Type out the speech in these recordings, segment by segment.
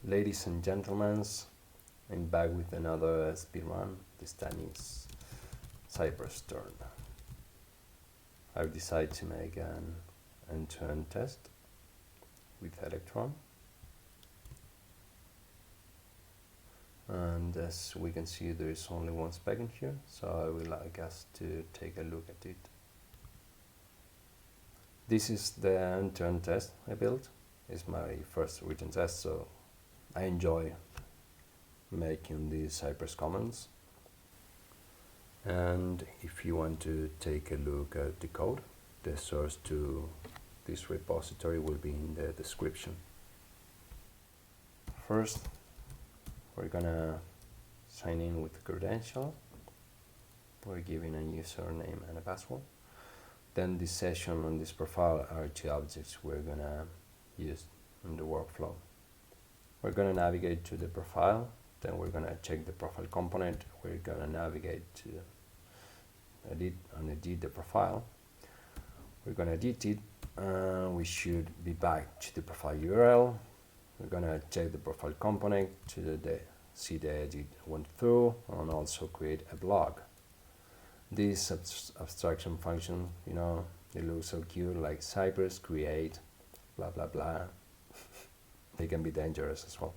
Ladies and gentlemen, I'm back with another speedrun. This time is Cypress turn. I've decided to make an end-to-end test with Electron. And as we can see, there is only one spec in here, so I would like us to take a look at it. This is the end-to-end test I built. It's my first written test, so I enjoy making these Cypress commands. And if you want to take a look at the code, the source to this repository will be in the description. First, we're gonna sign in with the credential. We're giving a username and a password. Then this session and this profile are two objects we're gonna use in the workflow. We're gonna navigate to the profile, then we're gonna check the profile component. We're gonna navigate to edit the profile. We're gonna edit it, and we should be back to the profile URL. We're gonna check the profile component to see the edit went through, and also create a blog. This abstraction function, you know, they look so cute, like Cypress, create, blah blah blah. They can be dangerous as well.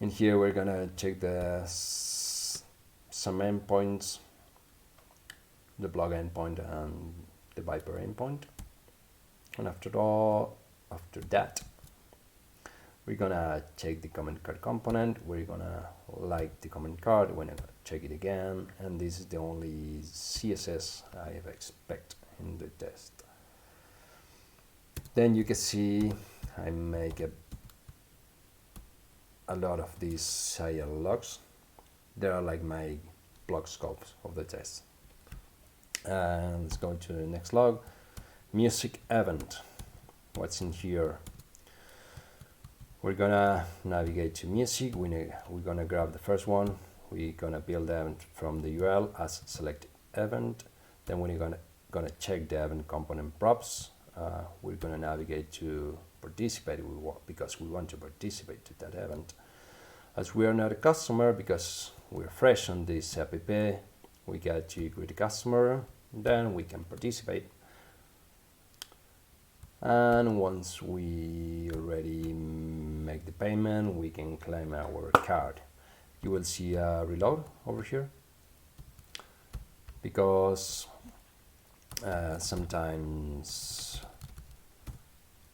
In here we're gonna check some endpoints, the blog endpoint and the Viper endpoint. And after that, we're gonna check the comment card component. We're gonna like the comment card. We're gonna check it again, and this is the only CSS I expect in the test. Then you can see I make a lot of these IL logs. They are like my block scopes of the test. And let's go to the next log. Music event. What's in here? We're gonna navigate to music. We're gonna grab the first one. We're gonna build the event from the URL as select event. Then we're gonna check the event component props. We're gonna navigate to participate because we want to participate to that event. As we are not a customer, because we're fresh on this app, we get to create a customer, then we can participate. And once we already make the payment, we can claim our card. You will see a reload over here, because sometimes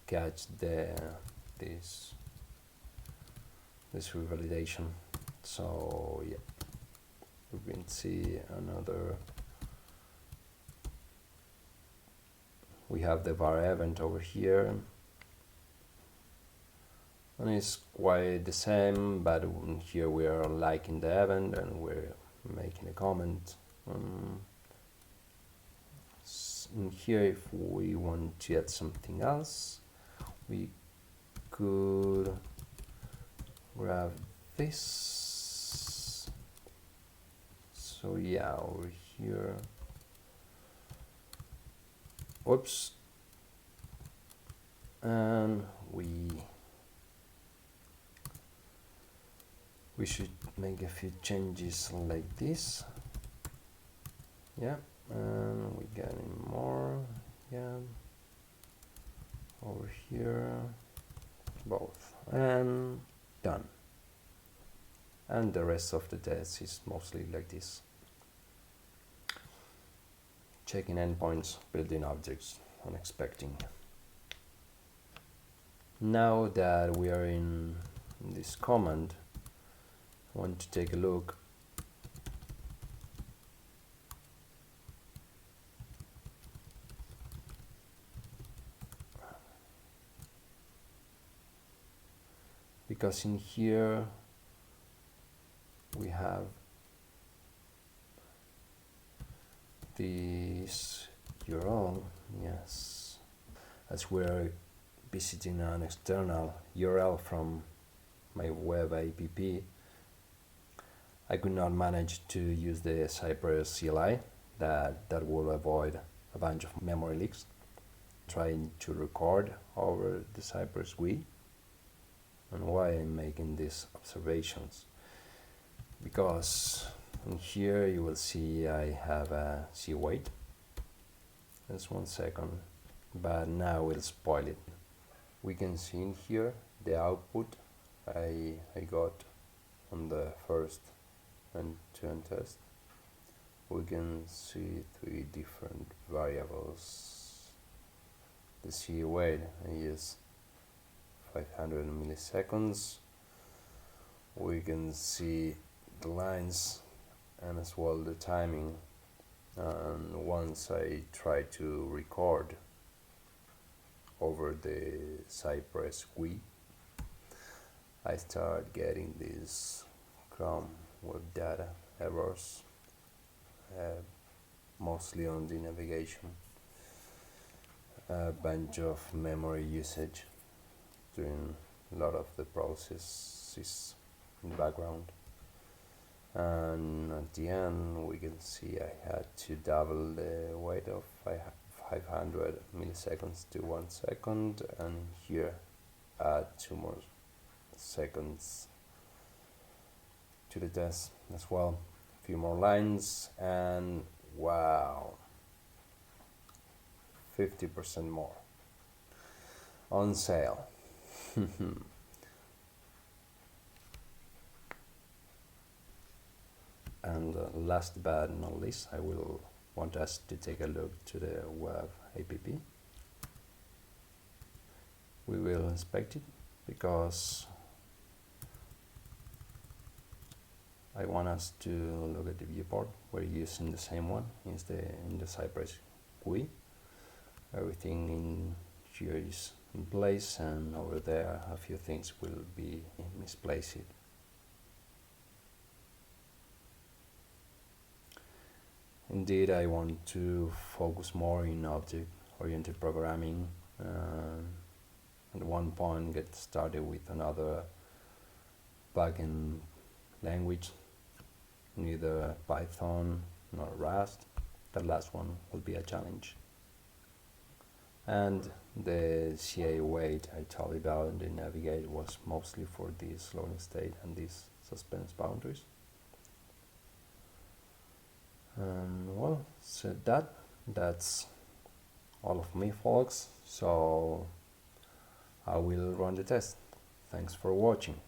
catch this revalidation. So yeah, we can see another. We have the var event over here, and it's quite the same, but here we are liking the event and we're making a comment. In here, if we want to add something else, we could grab this. So yeah, over here. Whoops. And we should make a few changes like this. Yeah, and we get more. Yeah, over here, both, and done. And the rest of the test is mostly like this. Checking endpoints, building objects, and expecting. Now that we are in this command, I want to take a look. Because in here we have this URL, yes, as we're visiting an external URL from my web app, I could not manage to use the Cypress CLI. That will avoid a bunch of memory leaks trying to record over the Cypress GUI. And why I'm making these observations? Because in here you will see I have a C weight. Just 1 second, but now we'll spoil it. We can see in here the output I got on the first and two test. We can see 3 different variables. The C weight is 500 milliseconds. We can see the lines and as well the timing. And once I try to record over the Cypress v-1, I start getting these Chrome web data errors, mostly on the navigation, a bunch of memory usage during a lot of the processes in the background. And at the end we can see I had to double the weight of 500 milliseconds to 1 second, and here add 2 more seconds to the test as well. A few more lines and wow, 50% more on sale. And last but not least, I will want us to take a look to the web app. We will inspect it because I want us to look at the viewport. We're using the same one in the Cypress GUI. Everything in here is in place, and over there a few things will be misplaced. Indeed, I want to focus more in object-oriented programming. At one point, get started with another backend language, neither Python nor Rust. The last one will be a challenge. And the CA weight I told you about in the navigate was mostly for this loading state and these suspense boundaries. Well, so that's all of me, folks. So I will run the test. Thanks for watching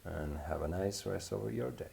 and have a nice rest of your day.